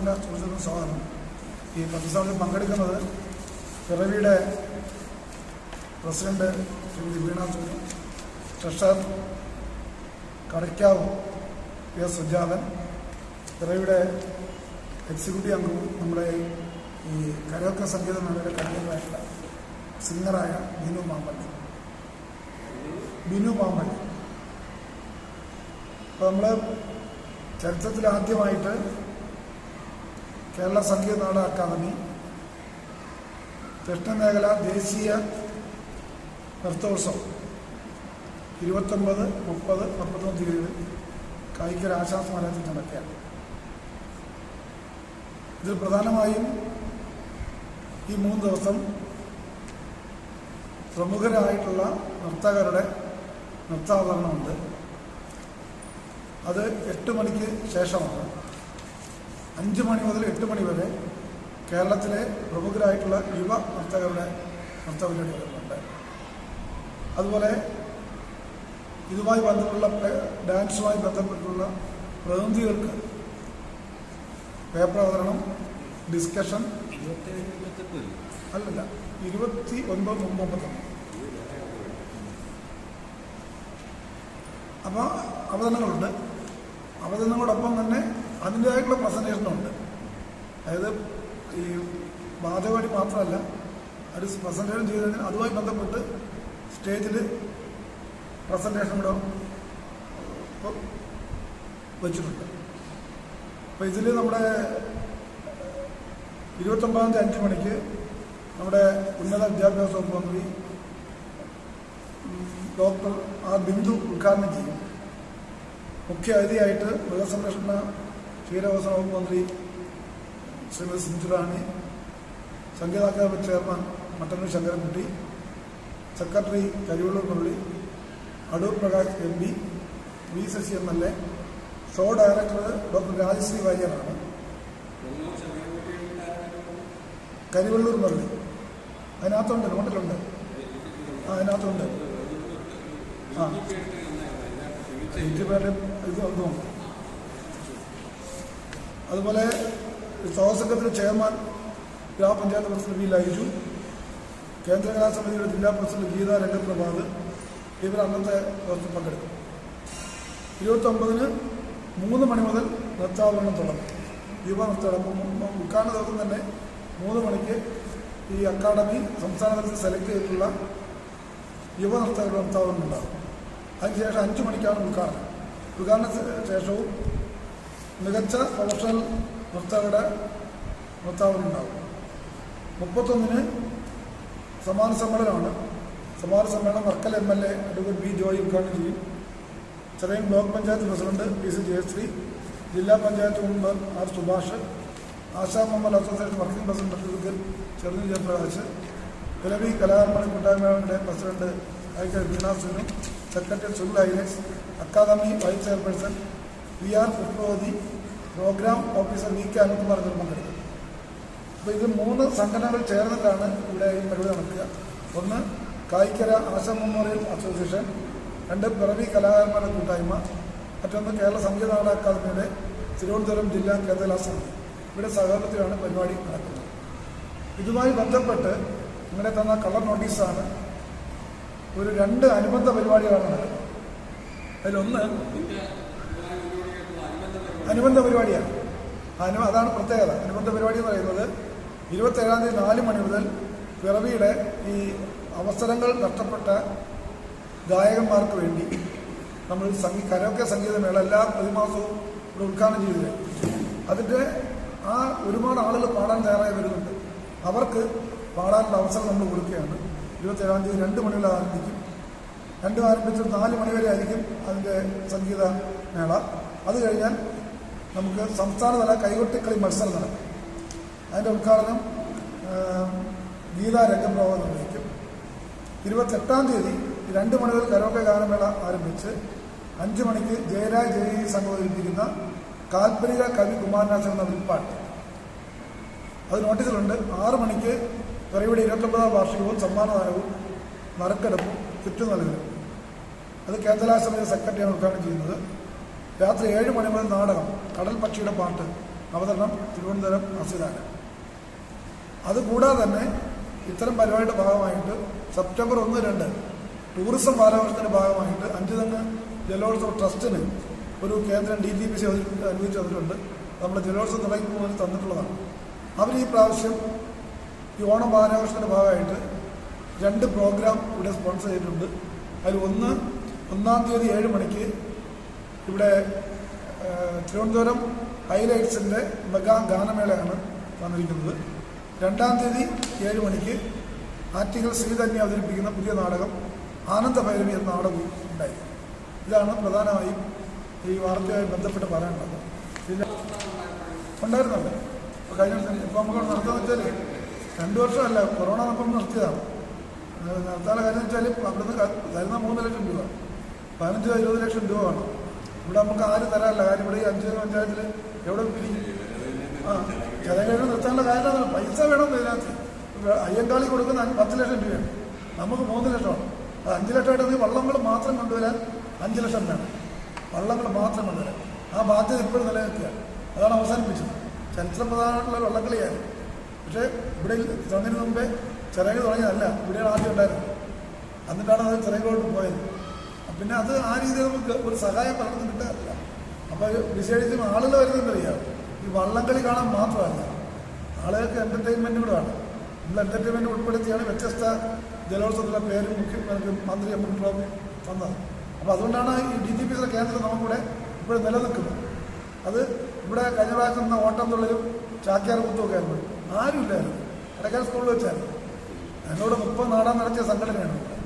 എല്ലാ സുഹൃത്തുക്കളും സ്വാഗതം. ഈ പ്രതിസന്ധിയിൽ പങ്കെടുക്കുന്നത് പിറവിയുടെ president Shrimati Veena Suni, treasurer Kadakkavu S Sujathan, പിറവിയുടെ എക്സിക്യൂട്ടീവ് അംഗവും നമ്മുടെ ഈ കരോക്കെ സംഗീത മേളയുടെ കൺവീനറായിട്ടുള്ള സിംഗറായ ബിനു മാമ്പള്ളി. അപ്പോൾ നമ്മൾ ചരിത്രത്തിൽ ആദ്യമായിട്ട് കേരള സംഗീത നാടക അക്കാദമി ദക്ഷിണമേഖല ദേശീയ നൃത്തോത്സവം 29, 30, 31 തീയതികളിൽ കായിക ആശാസ്മരണത്തിൽ നടക്കുകയാണ്. ഇതിൽ പ്രധാനമായും ഈ 3 ദിവസം പ്രമുഖരായിട്ടുള്ള നർത്തകരുടെ നൃത്താവതരണമുണ്ട്. അത് 8 മണിക്ക് ശേഷമാണ്. 5 മണി മുതൽ 8 മണി വരെ കേരളത്തിലെ പ്രമുഖരായിട്ടുള്ള യുവ നർത്തകരുടെ നൃത്തപരിപാടികളുണ്ട്. അതുപോലെ ഇതുമായി ബന്ധപ്പെട്ടുള്ള ഡാൻസുമായി ബന്ധപ്പെട്ടുള്ള പ്രതിനിധികൾക്ക് പേപ്പർ അവതരണം, ഡിസ്കഷൻ, അല്ലല്ല 29, 30. അപ്പോൾ അവതരണങ്ങളുണ്ട്. അവതരണങ്ങളോടൊപ്പം തന്നെ അതിൻ്റേതായിട്ടുള്ള പ്രസൻറ്റേഷനുണ്ട്. അതായത് ഈ വാദപരിപാടി മാത്രമല്ല, ഒരു പ്രസൻറ്റേഷൻ ചെയ്തതിന് അതുമായി ബന്ധപ്പെട്ട് സ്റ്റേജിൽ പ്രസൻറ്റേഷൻ കൂടെ വെച്ചിട്ടുണ്ട്. അപ്പോൾ ഇതിൽ നമ്മുടെ 29-ാം തീയതി 5 മണിക്ക് നമ്മുടെ ഉന്നത വിദ്യാഭ്യാസ വകുപ്പ് മന്ത്രി ഡോക്ടർ ആർ ബിന്ദു ഉദ്ഘാടനം ചെയ്യും. മുഖ്യ അതിഥിയായിട്ട് മൃഗസംരക്ഷണ ക്ഷീരവികസന വകുപ്പ് മന്ത്രി Shrimati Chinchurani, Sangeetha academy chairman Mattannur Sankarankutty, secretary Karivellur Murali, Adoor Prakash MP, V Sasi MLA, show director doctor Rajashree വാര്യറാണ്. കരിവള്ളൂർ മുരളി അതിനകത്തുണ്ട്, നോട്ടിലുണ്ട്. അതിനകത്തുണ്ട്. ഇതും അതുപോലെ സ്വാഗതസംഘത്തിലെ ചെയർമാൻ ഗ്രാമപഞ്ചായത്ത് പ്രസിഡന്റ് വി ലൈജു, കേന്ദ്ര കലാസമിതിയുടെ ജില്ലാ പ്രസിഡന്റ് ഗീത രംഗപ്രഭാത് ഇവർ അന്നത്തെ ദിവസം പങ്കെടുക്കും. 29-ന് 3 മണി മുതൽ നൃത്താവതരണം തുടങ്ങും. യുവ നൃത്തം ഉദ്ഘാടന ദിവസം തന്നെ 3 മണിക്ക് ഈ അക്കാദമി സംസ്ഥാന തലത്തിൽ സെലക്ട് ചെയ്തിട്ടുള്ള യുവ നൃത്തകരുടെ നൃത്താവതരണം ഉണ്ടാകും. അതിനുശേഷം 5 മണിക്കാണ് ഉദ്ഘാടനം. ഉദ്ഘാടന ശേഷവും മികച്ച പ്രൊഫഷണൽ നൃത്തകരുടെ നൃത്താവതരണം ഉണ്ടാകും. 31-ന് സമാന സമ്മേളനമാണ്. സമാന സമ്മേളനം Varkala MLA advocate B Joy ഉദ്ഘാടനം ചെയ്യും. ചെറിയ block panchayat president PC Jayasree, ജില്ലാ panchayat member R Subhash, ASHA member association working president advocate Cheruthi Jayaprakash, Piravi കലാകാരന്മാരുടെ കൂട്ടായ്മയുടെ president advocate Veena Suni, secretary Sunil ഐലക്സ്, academy vice chairperson PR Pushpavathi, programme officer VK Anilkumar എന്നിവർ പങ്കെടുക്കും. അപ്പോൾ ഇത് 3 സംഘടനകൾ ചേർന്നിട്ടാണ് ഇവിടെ ഈ പരിപാടി നടക്കുക. ഒന്ന് കായിക്കര ആശാ മെമ്മോറിയൽ അസോസിയേഷൻ, 2 പിറവി കലാകാരന്മാരുടെ കൂട്ടായ്മ, മറ്റൊന്ന് കേരള സംഗീത നാടക അക്കാദമിയുടെ തിരുവനന്തപുരം ജില്ലാ കേന്ദ്രകലാസമിതി. ഇവിടെ സഹകരണത്തിലാണ് പരിപാടി നടക്കുന്നത്. ഇതുമായി ബന്ധപ്പെട്ട് നിങ്ങളെ തന്ന കളർ നോട്ടീസാണ്. ഒരു 2 അനുബന്ധ പരിപാടികളാണ് നടക്കുന്നത്. അതിലൊന്ന് അനുബന്ധ പരിപാടിയാണ്. അതാണ് പ്രത്യേകത. അനുബന്ധ പരിപാടി എന്ന് പറയുന്നത് 27-ാം തീയതി 4 മണി മുതൽ പിറവിയുടെ ഈ അവസരങ്ങൾ നഷ്ടപ്പെട്ട ഗായകന്മാർക്ക് വേണ്ടി നമ്മൾ കരോക്കെ സംഗീതമേള എല്ലാ പ്രതിമാസവും ഇവിടെ ഉദ്ഘാടനം ചെയ്തില്ല. അതിൻ്റെ ഒരുപാട് ആളുകൾ പാടാൻ തയ്യാറായി വരുന്നുണ്ട്. അവർക്ക് പാടാനുള്ള അവസരം നമ്മൾ കൊടുക്കുകയാണ്. 27-ാം തീയതി 2 മണി മുതൽ ആരംഭിക്കും. 2 ആരംഭിച്ച് 4 മണി വരെ ആയിരിക്കും അതിൻ്റെ സംഗീത മേള. അത് കഴിഞ്ഞാൽ നമുക്ക് സംസ്ഥാനതല കൈകൊട്ടിക്കളി മത്സരം നടക്കും. അതിൻ്റെ ഉദ്ഘാടനം ഗീത രംഗപ്രഭാത് നിർവഹിക്കും. 28-ാം തീയതി 2 മണി മുതൽ കരോക്കെ ഗാനമേള ആരംഭിച്ച് 5 മണിക്ക് ജയരാജ് ജയീ സംഘം അവതരിപ്പിക്കുന്ന കാൽപ്പനിക കവി കുമാരനാശൻ എന്ന വിൽപ്പാട്ട്, അത് നോട്ടീസിലുണ്ട്. 6 മണിക്ക് പിറവിയുടെ 29-ാം വാർഷികവും സമ്മാനദാനവും നറുക്കെടുപ്പും ചുറ്റും നൽകലും. അത് കേന്ദ്രകലാസമിതി സെക്രട്ടറിയാണ് ഉദ്ഘാടനം ചെയ്യുന്നത്. രാത്രി 7 മണി മുതൽ നാടകം കടൽ പക്ഷിയുടെ പാട്ട് അവതരണം തിരുവനന്തപുരം അസിലാണ്. അതുകൂടാതെ തന്നെ ഇത്തരം പരിപാടിയുടെ ഭാഗമായിട്ട് സെപ്റ്റംബർ 1-2 ടൂറിസം വാരാഘോഷത്തിൻ്റെ ഭാഗമായിട്ട് അഞ്ചുതെങ്ങ് ജലോത്സവ ട്രസ്റ്റിന് ഒരു കേന്ദ്രം DTPC അനുവദിച്ചു തന്നിട്ടുണ്ട്. നമ്മുടെ ജലോത്സവം തുടങ്ങി മുതൽ തന്നിട്ടുള്ളതാണ്. അവർ ഈ പ്രാവശ്യം ഈ ഓണം വാരാഘോഷത്തിൻ്റെ ഭാഗമായിട്ട് 2 പ്രോഗ്രാം ഇവിടെ സ്പോൺസർ ചെയ്തിട്ടുണ്ട്. അതിൽ 1-ാം തീയതി 7 മണിക്ക് ഇവിടെ തിരുവനന്തപുരം ഹൈലൈറ്റ്സിൻ്റെ മെഗാ ഗാനമേളയാണ് വന്നിരിക്കുന്നത്. 2-ാം തീയതി 7 മണിക്ക് ആറ്റിങ്ങൽ ശ്രീധന്യ അവതരിപ്പിക്കുന്ന പുതിയ നാടകം ആനന്ദഭൈരവി എന്ന നാടകവും ഉണ്ടായി. ഇതാണ് പ്രധാനമായും ഈ വാർത്തയുമായി ബന്ധപ്പെട്ട് പറയാനുള്ളത്. പിന്നെ ഉണ്ടായിരുന്നല്ലോ കഴിഞ്ഞ വർഷം. ഇപ്പോൾ നമുക്ക് നടത്തുന്നത് വെച്ചാൽ 2 വർഷമല്ല, കൊറോണ അപ്പം നിർത്തിയതാണ്. നടത്താനുള്ള കാര്യം വെച്ചാൽ അവിടുന്ന് തരുന്ന 3 ലക്ഷം രൂപ, 15-20 ലക്ഷം രൂപ വേണം. ഇവിടെ നമുക്ക് ആരും തരാറില്ല. കാര്യം ഇവിടെ ഈ 5 പഞ്ചായത്തിൽ എവിടെ പിരിക്കും? ചില കഴിവ് നിർത്താനുള്ള കാര്യം പൈസ വേണം. ഇതിനകത്ത് അയ്യങ്കാളി കൊടുക്കുന്ന 10 ലക്ഷം രൂപയാണ്, നമുക്ക് 3 ലക്ഷമാണ്. അത് 5 ലക്ഷമായിട്ട് വള്ളങ്ങൾ മാത്രം കൊണ്ടുവരാൻ 5 ലക്ഷം വേണം. വള്ളങ്ങൾ മാത്രം കൊണ്ടുവരാൻ ആ ബാധ്യത ഇപ്പോഴും നിലനിൽക്കുകയാണ്. അതാണ് അവസാനിപ്പിച്ചത്. ചരിത്രപ്രധാനമായിട്ടുള്ള വള്ളംകളിയായിരുന്നു. പക്ഷേ ഇവിടെ തുടങ്ങുന്നതിന് മുമ്പേ ചിറക് തുടങ്ങിയതല്ല, ഇവിടെയാണ് ആദ്യം ഉണ്ടായിരുന്നത്. എന്നിട്ടാണ് അത് ചിറകിലോട്ട് പോയത്. പിന്നെ അത് ആ രീതിയിൽ നമുക്ക് ഒരു സഹായം പലർക്കും കിട്ടാറില്ല. അപ്പോൾ വിശേഷിച്ചും ആളുകൾ വരുന്നതറിയാം, ഈ വള്ളംകളി കാണാൻ മാത്രമല്ല, ആളുകൾക്ക് എൻ്റർടൈൻമെൻറ്റും കൂടെ വേണം. നമ്മൾ എൻ്റർടൈൻമെൻറ്റ് ഉൾപ്പെടുത്തിയാണ് വ്യത്യസ്ത ജലോത്സവത്തിലെ പേരും മന്ത്രി എം.ടി. തന്നത്. അപ്പോൾ അതുകൊണ്ടാണ് ഈ DTPC കേന്ദ്രം നമുക്കിവിടെ ഇപ്പോഴും നിലനിൽക്കുന്നത്. അത് ഇവിടെ കഴിഞ്ഞ പ്രാവശ്യം നിന്ന ഓട്ടം തുള്ളലും ചാക്യാർ കുത്തുമൊക്കെ ആയിരുന്നു. ആരുമില്ലായിരുന്നു. ഇടയ്ക്കാൽ സ്കൂളിൽ വെച്ചായിരുന്നു. എന്നോട് 30 നാടാൻ നടത്തിയ സംഘടനയാണ് ഇവിടെ.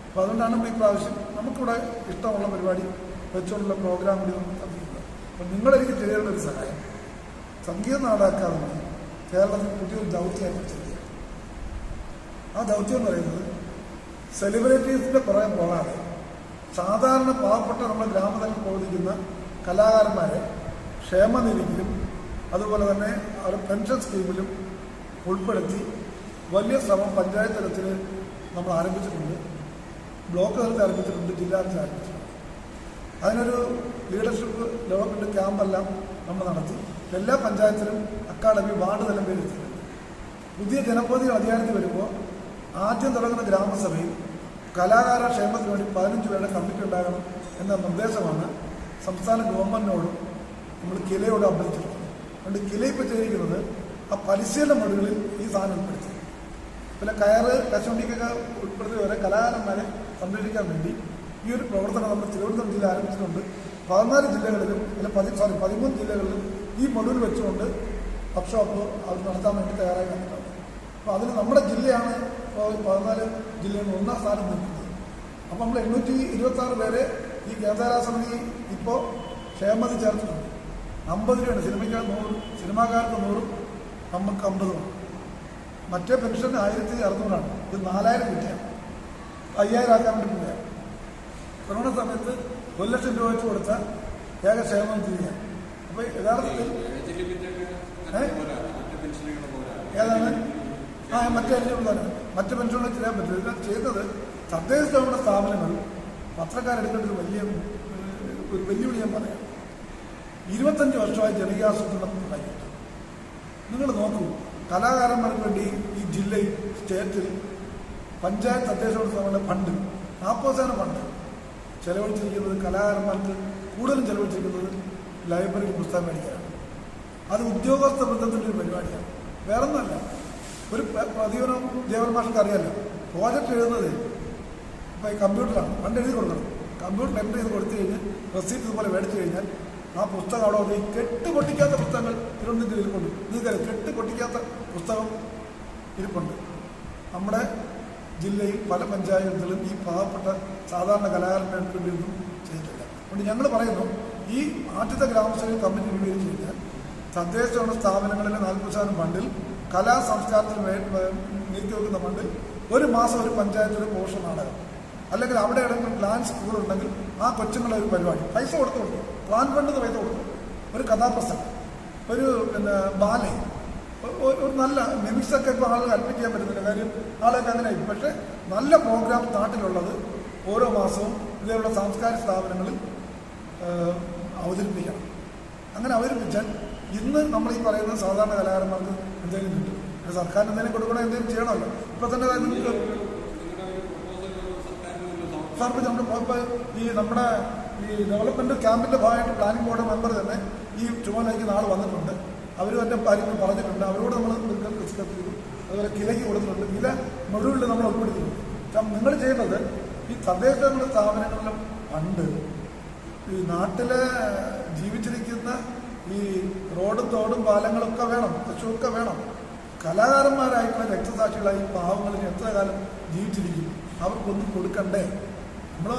അപ്പോൾ അതുകൊണ്ടാണ് ഈ പ്രാവശ്യം നമുക്കിവിടെ ഇഷ്ടമുള്ള പരിപാടി വെച്ചുകൊണ്ടുള്ള പ്രോഗ്രാം കൂടി നമുക്ക് തന്നിട്ടുള്ളത്. അപ്പോൾ നിങ്ങളെനിക്ക് ചെയ്യേണ്ട ഒരു സഹായം, സംഗീത നാടകക്കാരുടെ കേരളത്തിൽ പുതിയൊരു ദൗത്യമായിട്ട് ചെയ്യുക. ആ ദൗത്യം എന്ന് പറയുന്നത് സെലിബ്രിറ്റീസിൻ്റെ പുറകെ പോകാതെ സാധാരണ പാവപ്പെട്ട നമ്മുടെ ഗ്രാമതലത്തിൽ പ്രവർത്തിക്കുന്ന കലാകാരന്മാരെ ക്ഷേമനിധിയിലും അതുപോലെ തന്നെ അവരുടെ പെൻഷൻ സ്കീമിലും ഉൾപ്പെടുത്തി വലിയ ശ്രമം പഞ്ചായത്ത് തലത്തിൽ നമ്മൾ ആരംഭിച്ചിട്ടുണ്ട്, ബ്ലോക്ക് തലത്തിൽ ആരംഭിച്ചിട്ടുണ്ട്, ജില്ലാ തലത്തിൽ ആരംഭിച്ചിട്ടുണ്ട്. അതിനൊരു ലീഡർഷിപ്പ് ഡെവലപ്മെൻറ്റ് ക്യാമ്പെല്ലാം നമ്മൾ നടത്തി. എല്ലാ പഞ്ചായത്തിലും അക്കാഡമി വാർഡ് തലം പേരെത്തിയിട്ടുണ്ട്. പുതിയ ജനപ്രതിനിധികൾ അധികാരത്തിൽ വരുമ്പോൾ ആദ്യം തുടങ്ങുന്ന ഗ്രാമസഭയിൽ കലാകാര ക്ഷേമത്തിന് വേണ്ടി 15 പേരുടെ കമ്മിറ്റി ഉണ്ടാകണം എന്ന നിർദ്ദേശമാണ് സംസ്ഥാന ഗവൺമെൻറ്റിനോടും നമ്മൾ കിലയോട് അഭ്യർത്ഥിച്ചിട്ടുള്ളത്. അതുകൊണ്ട് കില ഇപ്പോൾ ചെയ്തിരിക്കുന്നത് ആ പരിശീലന മൊഴികളിൽ ഈ സാധനം ഉൾപ്പെടുത്തി. പിന്നെ കയറ് കശുവണ്ടിക്കൊക്കെ ഉൾപ്പെടുത്തിയവരെ കലാകാരന്മാരെ സംരക്ഷിക്കാൻ വേണ്ടി ഈ ഒരു പ്രവർത്തനം നമ്മൾ തിരുവനന്തപുരം ജില്ല ആരംഭിച്ചിട്ടുണ്ട്. 14 ജില്ലകളിലും അല്ല 13 ജില്ലകളിലും ഈ മൊഡ്യൂൾ വെച്ചുകൊണ്ട് വർക്ക്ഷോപ്പ് അവർ നടത്താൻ വേണ്ടി തയ്യാറായി വന്നിട്ടുണ്ട്. അപ്പോൾ അതിന് നമ്മുടെ ജില്ലയാണ് 14 ജില്ലയിൽ 1-ാം സ്ഥാനം നിൽക്കുന്നത്. അപ്പോൾ നമ്മൾ 826 പേരെ ഈ കേന്ദ്രസമിതി ഇപ്പോൾ ക്ഷേമതി ചേർത്തിട്ടുണ്ട്. 50 രൂപയാണ് സിനിമയ്ക്ക് 100, സിനിമാക്കാർക്ക് 100, നമുക്ക് 50. മറ്റേ പെൻഷൻ 1600ആണ്. ഇത് 4000 കിട്ടിയാണ്, 5000 ആക്കാൻ വേണ്ടി പോവുകയാണ്. കൊറോണ സമയത്ത് 1 ലക്ഷം രൂപ വെച്ച് കൊടുത്താൽ ഏക ക്ഷേമം ചെയ്യുകയാണ്. അപ്പോൾ യഥാർത്ഥത്തിൽ ഏതാണ് മറ്റേ തന്നെ മറ്റ് പെൻഷനുകൾ ചെയ്യാൻ പറ്റില്ല. ഇത് ചെയ്തത് തദ്ദേശ സ്വയംഭരണ സ്ഥാപനങ്ങൾ പത്രക്കാരെടുക്കേണ്ട ഒരു വെല്ലുവിളി ഞാൻ പറയാം. 25 വർഷമായി ജനകീയാസൂത്രണം ഉണ്ടാക്കിയിട്ട് നിങ്ങൾ നോക്കൂ, കലാകാരന്മാർക്ക് വേണ്ടി ഈ ജില്ലയിൽ സ്റ്റേറ്റിൽ പഞ്ചായത്ത് തദ്ദേശ സ്ഥാപനങ്ങളുടെ ഫണ്ട് 40% ഫണ്ട് ചെലവഴിച്ചിരിക്കുന്നത് കലാകാരന്മാർക്ക് കൂടുതലും ചെലവഴിച്ചിരിക്കുന്നത് ലൈബ്രറി പുസ്തകം മേടിക്കാനാണ്. അത് ഉദ്യോഗസ്ഥ ബന്ധത്തിൻ്റെ ഒരു പരിപാടിയാണ്, വേറൊന്നുമല്ല. ഒരു പ്രതിഫലം ദേവന്മാർക്ക് അറിയാമല്ലോ, പ്രോജക്റ്റ് എഴുതുന്നത് ഇപ്പോൾ ഈ കമ്പ്യൂട്ടറാണ്. പണ്ട് എഴുതി കൊടുക്കണം, കമ്പ്യൂട്ടർ എൻ്റർ ചെയ്ത് കൊടുത്തു കഴിഞ്ഞാൽ റെസീപ്റ്റ് ഇതുപോലെ മേടിച്ചു കഴിഞ്ഞാൽ ആ പുസ്തകം അവിടെ വന്ന് ഈ കെട്ട് പൊട്ടിക്കാത്ത പുസ്തകങ്ങൾ തിരുവനന്തപുരത്ത് ഇരിപ്പുണ്ട്. നിങ്ങൾക്ക് കെട്ട് പൊട്ടിക്കാത്ത പുസ്തകം ഇരിപ്പുണ്ട്. നമ്മുടെ ജില്ലയിൽ പല പഞ്ചായത്തുകളും ഈ പാവപ്പെട്ട സാധാരണ കലാകാരന്മാർക്ക് വേണ്ടിയൊന്നും ചെയ്തിട്ടില്ല. അതുകൊണ്ട് ഞങ്ങൾ പറയുന്നു, ഈ ആദ്യത്തെ ഗ്രാമസഭയിൽ കമ്മിറ്റി രൂപീകരിച്ച് കഴിഞ്ഞാൽ തദ്ദേശ സ്ഥാപനങ്ങളിലെ 40% ഫണ്ടിൽ കലാ സംസ്കാരത്തിന് നീക്കിവെക്കുന്ന ഫണ്ടിൽ ഒരു മാസം ഒരു പഞ്ചായത്തിൽ പോഷണ നാടകം, അല്ലെങ്കിൽ അവിടെ എവിടെയെങ്കിലും പ്ലാൻ സ്കൂളുണ്ടെങ്കിൽ ആ കൊച്ചുങ്ങളെ ഒരു പരിപാടി പൈസ കൊടുത്തുകൊണ്ട് പ്ലാൻ ഫണ്ട് പൈസ കൊടുത്തു, ഒരു കഥാപ്രസംഗം, ഒരു ബാലെ, ഒരു നല്ല മിമിക്സൊക്കെ ഇപ്പോൾ ആളുകൾ അഡ്മിറ്റ് ചെയ്യാൻ പറ്റുന്നില്ല. കാര്യം ആളൊക്കെ അങ്ങനെ. പക്ഷേ നല്ല പ്രോഗ്രാം നാട്ടിലുള്ളത് ഓരോ മാസവും ഇതേപോലെ സാംസ്കാരിക സ്ഥാപനങ്ങളിൽ അവതരിപ്പിക്കണം. അങ്ങനെ അവതരിപ്പിച്ചാൽ ഇന്ന് നമ്മൾ ഈ പറയുന്ന സാധാരണ കലാകാരന്മാർക്ക് എന്തെങ്കിലും കിട്ടും. സർക്കാരിന് എന്തെങ്കിലും കൊടുക്കണോ എന്തെങ്കിലും ചെയ്യണമല്ലോ. ഇപ്പം തന്നെ നിങ്ങൾക്ക് സാറിന് നമ്മുടെ ഈ ഡെവലപ്മെന്റ് ക്യാമ്പിന്റെ ഭാഗമായിട്ട് പ്ലാനിംഗ് ബോർഡ് മെമ്പർ തന്നെ ഈ ചുമതലയ്ക്ക് നാളെ വന്നിട്ടുണ്ട്. അവരും എൻ്റെ കാര്യങ്ങൾ പറഞ്ഞിട്ടുണ്ട്. അവരോട് നമ്മൾ ഡിസ്കസ് ചെയ്തു. അതുപോലെ കിലയ്ക്ക് കൊടുത്തിട്ടുണ്ട്. കില മുഴുവൻ നമ്മൾ ഉൾപ്പെടുത്തിയിട്ടുണ്ട്. നിങ്ങൾ ചെയ്യേണ്ടത് ഈ തദ്ദേശ സ്ഥാപനങ്ങളിലും പണ്ട് ഈ നാട്ടിലെ ജീവിച്ചിരിക്കുന്ന ഈ റോഡും തോടും പാലങ്ങളൊക്കെ വേണം, പശുവൊക്കെ വേണം. കലാകാരന്മാരായിട്ടുള്ള രക്തസാക്ഷികളായി പാവങ്ങളിൽ എത്ര കാലം ജീവിച്ചിരിക്കും? അവർക്കൊന്നും കൊടുക്കണ്ടേ?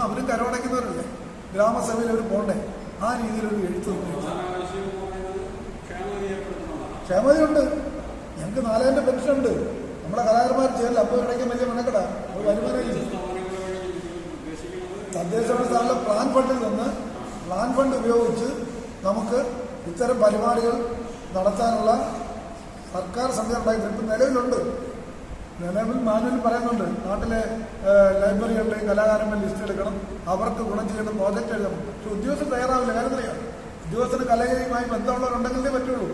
അവരും കരമടയ്ക്കുന്നവരല്ലേ? ഗ്രാമസഭയിൽ അവർ പോകണ്ടേ? ആ രീതിയിലൊരു എഴുത്ത് ക്ഷേമതയുണ്ട്. ഞങ്ങൾക്ക് 4000 പെൻഷൻ ഉണ്ട്. നമ്മളെ കലാകാരന്മാർ ചെയ്യല്ല. അപ്പോൾ ഇടയ്ക്ക് വലിയ മെനക്കെടാ, അത് വരുമാനമില്ല. തദ്ദേശ സ്ഥാപന പ്ലാൻ ഫണ്ടിൽ നിന്ന് പ്ലാൻ ഫണ്ട് ഉപയോഗിച്ച് നമുക്ക് ഇത്തരം പരിപാടികൾ നടത്താനുള്ള സർക്കാർ സംവിധാനം ഉണ്ടാക്കി നിലവിലുണ്ട്. നിലവിൽ മാനുവൽ പറയുന്നുണ്ട്, നാട്ടിലെ ലൈബ്രറികളുടെയും കലാകാരന്മാരുടെ ലിസ്റ്റ് എടുക്കണം, അവർക്ക് ഗുണം ചെയ്യുന്ന പ്രോജക്റ്റ് എഴുതണം. പക്ഷെ ഉദ്യോഗസ്ഥർ തയ്യാറാവില്ല. കാര്യം അറിയാം, ഉദ്യോഗസ്ഥന് കലയുമായി ബന്ധമുള്ളവരുണ്ടെങ്കിലേ പറ്റുള്ളൂ.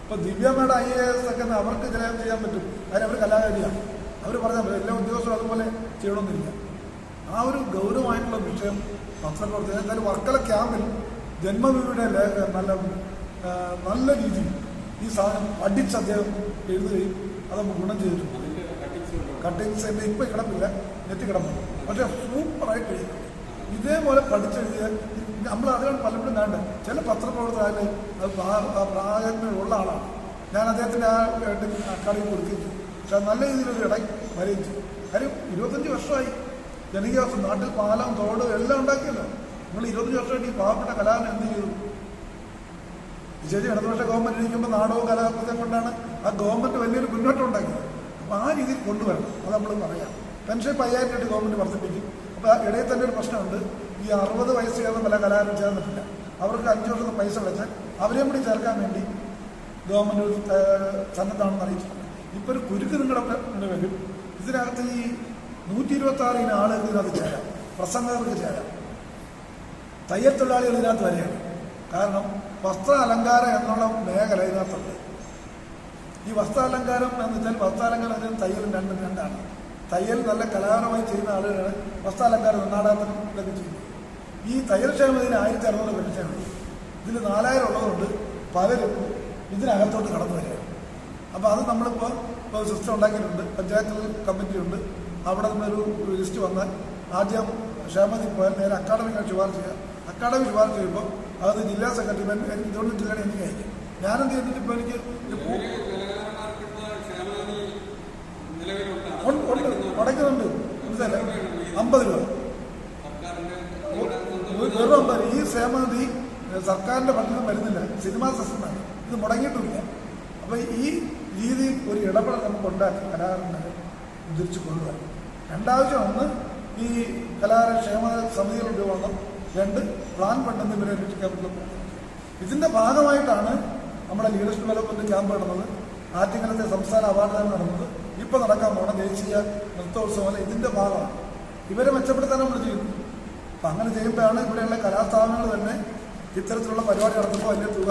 ഇപ്പോൾ ദിവ്യമേട IAS ഒക്കെ അവർക്ക് ചിലവ് ചെയ്യാൻ പറ്റും. കാര്യം അവർ കലാകാരിയാണ്. അവർ പറഞ്ഞാൽ എല്ലാ ഉദ്യോഗസ്ഥരും അതുപോലെ ചെയ്യണമെന്നില്ല. ആ ഒരു ഗൗരവമായിട്ടുള്ള വിഷയം പത്രപ്രവർത്തനം. എന്തായാലും വർക്കല ക്യാമ്പിൽ ജന്മഭൂമിയുടെ ലേഖനം നല്ല രീതിയിൽ ഈ സാധനം പഠിച്ച് അദ്ദേഹം എഴുതുകയും അത് ഗുണം ചെയ്തിട്ടുണ്ട്. കട്ടിങ്സ് എൻ്റെ ഇപ്പം കിടപ്പില്ല, നെറ്റ് കിടപ്പുണ്ട്. പക്ഷെ സൂപ്പറായിട്ട് എഴുതും. ഇതേപോലെ പഠിച്ചെഴുതിയ നമ്മൾ അതുകൊണ്ട് പലപ്പോഴും വേണ്ട ചില പത്രപ്രവർത്തകർ അത് പ്രാഗന്യമുള്ള ആളാണ്. ഞാൻ അദ്ദേഹത്തിന് ആ അക്കാദമി കൊടുക്കുകയും പക്ഷെ അത് നല്ല രീതിയിലൊരു വരികയും ചെയ്തു. കാര്യം 25 വർഷമായി ജനകീയാസം നാട്ടിൽ പാലം തോട് എല്ലാം ഉണ്ടാക്കിയല്ലോ. നിങ്ങൾ 25 വർഷമായിട്ട് ഈ പാവപ്പെട്ട കലാകാരൻ എന്ത് ചെയ്തു? വിജയ് ഇടതുപക്ഷ ഗവൺമെന്റ് ഇരിക്കുമ്പോൾ നാടകവും കലാപത്തെ കൊണ്ടാണ് ആ ഗവൺമെന്റ് വലിയൊരു മുന്നോട്ടം ഉണ്ടാക്കിയത്. അപ്പോൾ ആ രീതിയിൽ കൊണ്ടുവരണം. അത് നമ്മൾ പറയാം. പെൻഷൻ 5000 രൂപ ഗവൺമെന്റ് വർദ്ധിപ്പിക്കും. അപ്പോൾ ഇടയിൽ തന്നെ ഒരു പ്രശ്നമുണ്ട്. ഈ 60 വയസ്സ് ചേർന്ന പല കലാകാരനും ചേർന്നിട്ടില്ല. അവർക്ക് 5 വർഷത്തെ പൈസ വെച്ചാൽ അവരെയും കൂടി ചേർക്കാൻ വേണ്ടി ഗവൺമെന്റ് സന്നദ്ധമാണെന്ന് അറിയിച്ചിട്ടുണ്ട്. ഇപ്പോൾ ഒരു കുരുക്ക് നിങ്ങളുടെ വരും. ഇതിനകത്ത് ഈ 126 ആളുകൾ ഇതിനകത്ത് ചേരാം, പ്രസംഗകർക്ക് ചേരാം, തയ്യൽ തൊഴിലാളികൾ ഇതിനകത്ത് വരെയാണ്. കാരണം വസ്ത്ര അലങ്കാരം എന്നുള്ള മേഖല ഇതിനകത്തുണ്ട്. ഈ വസ്ത്രാലങ്കാരം എന്ന് വെച്ചാൽ വസ്ത്രാലങ്കാരം തയ്യലും രണ്ടാണ്. തയ്യൽ നല്ല കലാപരമായി ചെയ്യുന്ന ആളുകളാണ് വസ്ത്രാലങ്കാരം നാടകത്തിലൊക്കെ ചെയ്യുന്നത്. ഈ തയ്യൽ ക്ഷേമത്തിന് 1600 പെൻഷനുണ്ട്. ഇതിൽ 4000 ഉള്ളതുകൊണ്ട് പലരും ഇതിനകത്തോട്ട് കടന്നു വരികയാണ്. അപ്പോൾ അത് നമ്മളിപ്പോൾ സിസ്റ്റം ഉണ്ടാക്കിയിട്ടുണ്ട്. പഞ്ചായത്തിൽ കമ്മിറ്റിയുണ്ട്. അവിടെ നിന്നൊരു ലിസ്റ്റ് വന്നാൽ ആദ്യം ക്ഷേമത്തിൽ പോയാൽ നേരെ അക്കാഡമിക്കാണ് ശുപാർശ ചെയ്യുക. അക്കാഡമി ശുപാർശ ചെയ്യുമ്പോൾ അത് ജില്ലാ സെക്രട്ടറി എനിക്ക് ഇതുകൊണ്ട് ജില്ലയുടെ എനിക്ക് അയക്കും. ഞാനെന്ത് ചെയ്തിട്ട് ഇപ്പോൾ എനിക്ക് മുടക്കുന്നുണ്ട്. മനസ്സിലല്ലേ? 50 രൂപ വെറും 50. ഈ ക്ഷേമനിധി സർക്കാരിൻ്റെ പദ്ധതി വരുന്നില്ല, സിനിമാ സെഷനാണ്. ഇത് മുടങ്ങിയിട്ടുമില്ല. അപ്പോൾ ഈ രീതിയിൽ ഒരു ഇടപെടൽ നമുക്ക് ഉണ്ടാക്കി കലാകാരന്മാരെ ഉദ്ധരിച്ച് കൊണ്ടുവരണം. രണ്ടാവശ്യം, ഒന്ന് ഈ കലാകാര ക്ഷേമ സമിതികളുടെ രൂപം, 2 പ്ലാൻ ഫണ്ടെന്ന് ഇവരെ രക്ഷിക്കാൻ പറ്റും. ഇതിൻ്റെ ഭാഗമായിട്ടാണ് നമ്മുടെ ലീഡർഷിപ്പ് ഡെവലപ്മെന്റ് ക്യാമ്പ് നടന്നത്. ആറ്റിങ്ങലത്തെ സംസ്ഥാന അവാർഡാണ് നടന്നത്. ഇപ്പോൾ നടക്കാൻ പോകണം ദേശീയ നൃത്തോത്സവം. ഇതിൻ്റെ ഭാഗമാണ്. ഇവരെ മെച്ചപ്പെടുത്താൻ നമ്മൾ ചെയ്യുന്നു. അപ്പം അങ്ങനെ ചെയ്യുമ്പോഴാണ് ഇവിടെയുള്ള കലാസ്ഥാപനങ്ങൾ തന്നെ ഇത്തരത്തിലുള്ള പരിപാടി നടത്തുമ്പോൾ വലിയ തുക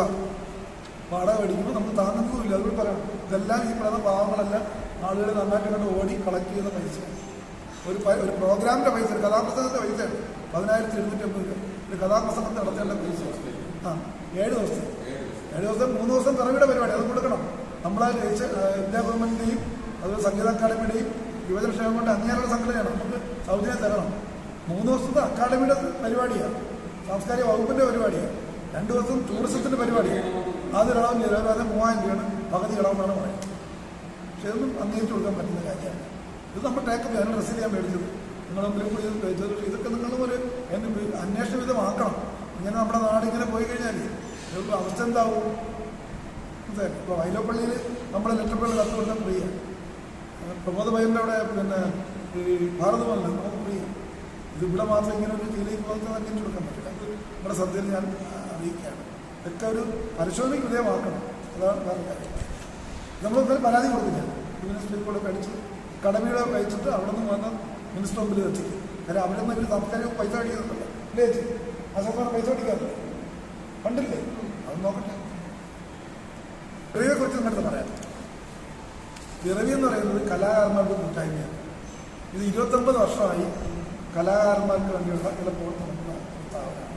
വാടക മേടിക്കുമ്പോൾ നമുക്ക് താങ്ങുന്നതുമില്ല. അതുകൊണ്ട് പറയണം, ഇതെല്ലാം ഈ പറയുന്ന പാവങ്ങളെല്ലാം ആളുകൾ നന്നായിട്ട് കണ്ട് ഓടി കളക്ട് ചെയ്യുന്ന പൈസയാണ്. ഒരു പ്രോഗ്രാമിൻ്റെ പൈസ, ഒരു കഥാപ്രസംഗത്തിൻ്റെ പൈസയാണ് 1750 രൂപ. ഒരു കഥാപ്രസംഗത്തിൽ നടത്തേണ്ട പൈസ 7 ദിവസം 3 ദിവസം പിറവിയുടെ പരിപാടി അത് കൊടുക്കണം. നമ്മളെ ഇന്ത്യ ഗവൺമെൻറ്റിൻ്റെയും അതുപോലെ സംഗീത അക്കാദമിയുടെയും യുവജനക്ഷേമം കൊണ്ട് അങ്ങനെയുള്ള സംഘടനയാണ്. നമുക്ക് സൗജന്യം തരണം. 3 ദിവസത്തെ അക്കാദമിയുടെ പരിപാടിയാണ്, സാംസ്കാരിക വകുപ്പിൻ്റെ പരിപാടിയാണ്. 2 ദിവസം ടൂറിസത്തിൻ്റെ പരിപാടിയാണ്. അതൊരിളവും ചെയ്താൽ 3000 രൂപയാണ് പകുതി ഇളവെന്നാണ് പറയുന്നത്. പക്ഷെ ഇതൊന്നും അംഗീകരിച്ചു കൊടുക്കാൻ പറ്റുന്ന കാര്യമാണ്. ഇത് നമ്മൾ ടേക്കപ്പ് ചെയ്യാൻ ഡ്രസ്സ് ഞാൻ മേടിച്ചത് നിങ്ങളെങ്കിലും കൂടി കഴിച്ചത്. ഇതൊക്കെ നിങ്ങളും ഒരു അന്വേഷണ വിധമാക്കണം. ഇങ്ങനെ നമ്മുടെ നാട് ഇങ്ങനെ പോയി കഴിഞ്ഞാൽ അവസ്ഥ എന്താവും? ഇപ്പോൾ വൈലോപ്പള്ളിയിൽ നമ്മൾ ലെറ്റർപ്പള്ളി കത്ത് കൊടുക്കാൻ ഫ്രീ. പ്രമോദ് ഭൈരൻ്റെ അവിടെ ഈ ഭാരതമല്ല നമുക്ക് ഫ്രീ. ഇത് ഇവിടെ മാത്രം ഇങ്ങനെ ഒരു ജില്ലയിൽ പോകുന്നത് അന്വേഷിച്ച് കൊടുക്കാൻ പറ്റില്ല. അത് നമ്മുടെ ശ്രദ്ധയിൽ ഞാൻ അറിയിക്കുകയാണ്. ഇതൊക്കെ ഒരു പരിശോധനയ്ക്ക് വിധേയമാക്കണം. അതാണ് വേറെ കാര്യം. നമ്മളെന്തായാലും പരാതി കൊടുക്കില്ല. മിനിസ്റ്റർ കൂടെ പഠിച്ച് കടമയുടെ കഴിച്ചിട്ട് അവിടെ നിന്ന് വന്ന് മിനിസ്റ്റർ മുമ്പിൽ എത്തിക്കും. കാര്യം അവിടെ നിന്ന് ഇവർ താൽക്കാലിക പൈസ അടിക്കുന്നുണ്ടല്ലോ. ഇല്ലേ ചേച്ചി? ആ സർക്കാർ പൈസ അടിക്കാറില്ല, കണ്ടില്ലേ? അത് നോക്കട്ടെ. കുറിച്ച് നിങ്ങളുടെ പറയാം. പിറവി എന്ന് പറയുന്നത് കലാകാരന്മാരുടെ കൂട്ടായ്മയാണ്. ഇത് 29 വർഷമായി കലാകാരന്മാർക്ക് വേണ്ടിയുള്ള ചില പ്രവർത്തനങ്ങൾ സ്ഥാപനമാണ്.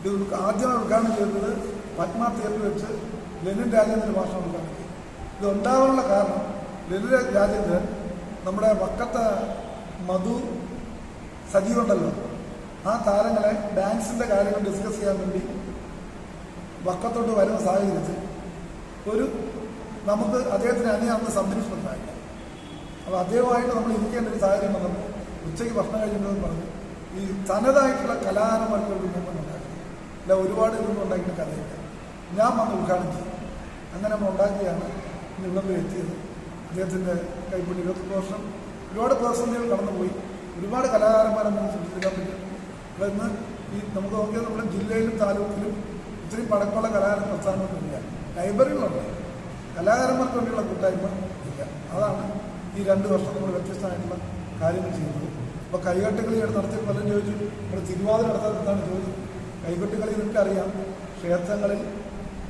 ഇത് ആദ്യമായി ഉദ്ഘാടനം ചെയ്തത് പത്മ തിയേറ്ററിൽ വെച്ച് ലെനിൻ രാജേന്ദ്രൻ ഭാഷ ഉദ്ഘാടനം ചെയ്തു. ഇത് ഉണ്ടാകാനുള്ള കാരണം ലെനിൻ രാജേന്ദ്രൻ നമ്മുടെ വക്കത്തെ മധു സജീവുണ്ടല്ലോ, ആ താരങ്ങളെ ഡാൻസിൻ്റെ കാര്യങ്ങൾ ഡിസ്കസ് ചെയ്യാൻ വേണ്ടി വക്കത്തോട്ട് വരുന്ന സാഹചര്യത്തിൽ നമുക്ക് അദ്ദേഹത്തിന് അന്ന് സംതൃപ്തനായില്ല. അപ്പോൾ അദ്ദേഹമായിട്ട് നമ്മൾ ഇരിക്കേണ്ട ഒരു സാഹചര്യം വന്നപ്പോൾ ഉച്ചയ്ക്ക് ഭക്ഷണം കഴിക്കുന്നതെന്ന് പറഞ്ഞു ഈ തനതായിട്ടുള്ള കലാകാരന്മാർക്ക് ഒരു മൂവ്മെന്റ് ഉണ്ടാക്കി. അല്ല ഒരുപാട് ഇതൊന്നും ഉണ്ടാക്കിയിട്ട് കഥയില്ല. ഞാൻ വന്ന് ഉദ്ഘാടനം ചെയ്തു. അങ്ങനെ നമ്മൾ ഉണ്ടാക്കിയാണ് ഇവിടം വരെ എത്തിയത്. അദ്ദേഹത്തിൻ്റെ കൈപ്പിടി 20 വർഷം ഒരുപാട് പ്രതിസന്ധികൾ കടന്നുപോയി. ഒരുപാട് കലാകാരന്മാരെ നമുക്ക് സൃഷ്ടിക്കാൻ പറ്റും. അപ്പോൾ ഇന്ന് നമുക്ക് നോക്കിയാൽ നമ്മുടെ ജില്ലയിലും താലൂക്കിലും ഇത്രയും പടക്കമുള്ള കലാകാരൻ പ്രസ്ഥാനമൊന്നുമില്ല. ലൈബ്രറികളുണ്ട്, കലാകാരന്മാർക്ക് വേണ്ടിയുള്ള കൂട്ടായ്മ ഇല്ല. അതാണ് ഈ 2 വർഷം നമ്മൾ വ്യത്യസ്തമായിട്ടുള്ള കാര്യങ്ങൾ ചെയ്യുന്നത്. അപ്പോൾ കൈകൊട്ടുകളി നടത്തിയ പലരും ചോദിച്ചു, ഇവിടെ തിരുവാതിര നടത്താൻ എന്താണ് ചോദിച്ചു. കൈകൊട്ടുകളി നിങ്ങൾക്കറിയാം, ക്ഷേത്രങ്ങളിൽ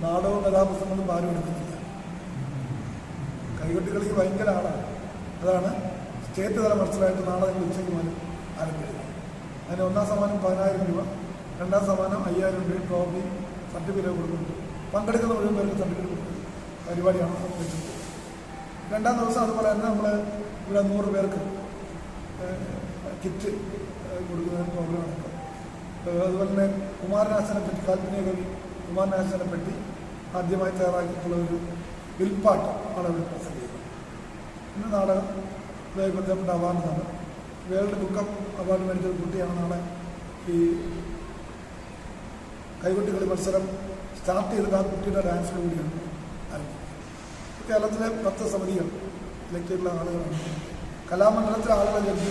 നാടകവും കഥാപുസ്തകങ്ങളും ആരും എടുക്കുന്നില്ല. കൈകൊട്ടുകളിക്ക് ഭയങ്കര ആളാണ്. അതാണ് സ്റ്റേറ്റ് തല മത്സരമായിട്ട് നാടകങ്ങൾ ഉച്ചയ്ക്ക് പോലും ആരംഭിക്കുന്നത്. അതിന് 1ാം സമ്മാനം 10,000 രൂപ, 2ാം സമ്മാനം 5,000 രൂപ ട്രോഫി സർട്ടിഫിക്കറ്റ് കൊടുക്കുന്നുണ്ട്. പങ്കെടുക്കുന്ന മുഴുവൻ പേർക്ക് സർട്ടിഫിക്കറ്റ് കൊടുക്കുന്നത് പരിപാടിയാണ് വെച്ചത്. 2ാം ദിവസം അതുപോലെ തന്നെ നമ്മൾ ഇവിടെ 100 പേർക്ക് കിറ്റ് കൊടുക്കുന്ന പ്രോഗ്രാം നടക്കും. അതുപോലെ തന്നെ കുമാരനാശനെ പറ്റി, കാൽപ്പനിക കവി കുമാരനാശനെ പറ്റി ആദ്യമായി തയ്യാറാക്കിയിട്ടുള്ള ഒരു വിൽപ്പാട്ട് ആണ് ഇവിടെ പ്രസന്റ് ചെയ്യുന്നത്. ഇന്ന് നാടകം ഇതുമായി ബന്ധപ്പെട്ട അവാർഡാണ്. വേൾഡ് ബുക്ക് ഓഫ് അവാർഡ് മേടിച്ചൊരു കുട്ടിയാണ് നാളെ ഈ കൈകൊട്ടുകളി മത്സരം സ്റ്റാർട്ട് ചെയ്തിട്ട് ആ കുട്ടിയുടെ ഡാൻസിന് കൂടിയാണ് ആരംഭിക്കുന്നത്. കേരളത്തിലെ 10 സമിതികൾ ഇലക്ട് ചെയ്തിട്ടുള്ള ആളുകളാണ്. കലാമണ്ഡലത്തിലെ ആളുകളെ ജഡ്ജ്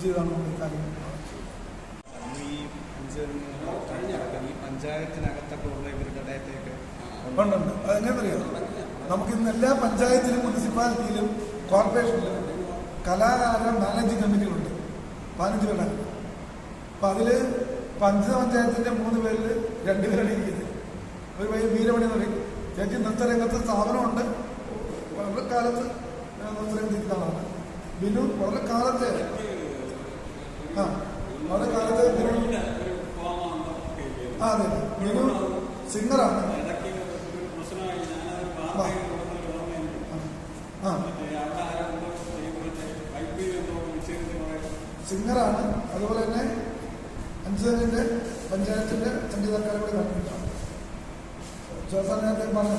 ചെയ്താണ് നമ്മൾ ഈ കാര്യങ്ങൾ ഉണ്ടുണ്ട്. അതെങ്ങനെയറിയാം, നമുക്കിന്ന് എല്ലാ പഞ്ചായത്തിലും മുനിസിപ്പാലിറ്റിയിലും കോർപ്പറേഷനിലും കലാകാര മാനേജിംഗ് കമ്മിറ്റികളുണ്ട്. 15 പേരാണ്. അപ്പം അതിൽ പഞ്ചായത്തിൻ്റെ 3 പേരിൽ 2 പേരാണ് ഇരിക്കുന്നത്. ഒരു പയ്യൻ വീരമണി എന്ന് പറയും. ചേച്ചി നൃത്തരംഗത്ത് സ്ഥാപനമുണ്ട്. വളരെ കാലത്ത് നൃത്തരംഗത്തിരിക്കുന്ന ആളാണ് ബിനു. വളരെ കാലത്തെ വളരെ കാലത്തെ ബിനു. അതെ, ബിനു സിംഗറാണ്. സിംഗറാണ്. അതുപോലെ തന്നെ 5 സെന്റിന്റെ പഞ്ചായത്തിന്റെ സംഗീതക്കാരെ കൂടി കണ്ടിട്ടാണ്. നേരത്തെ പറഞ്ഞു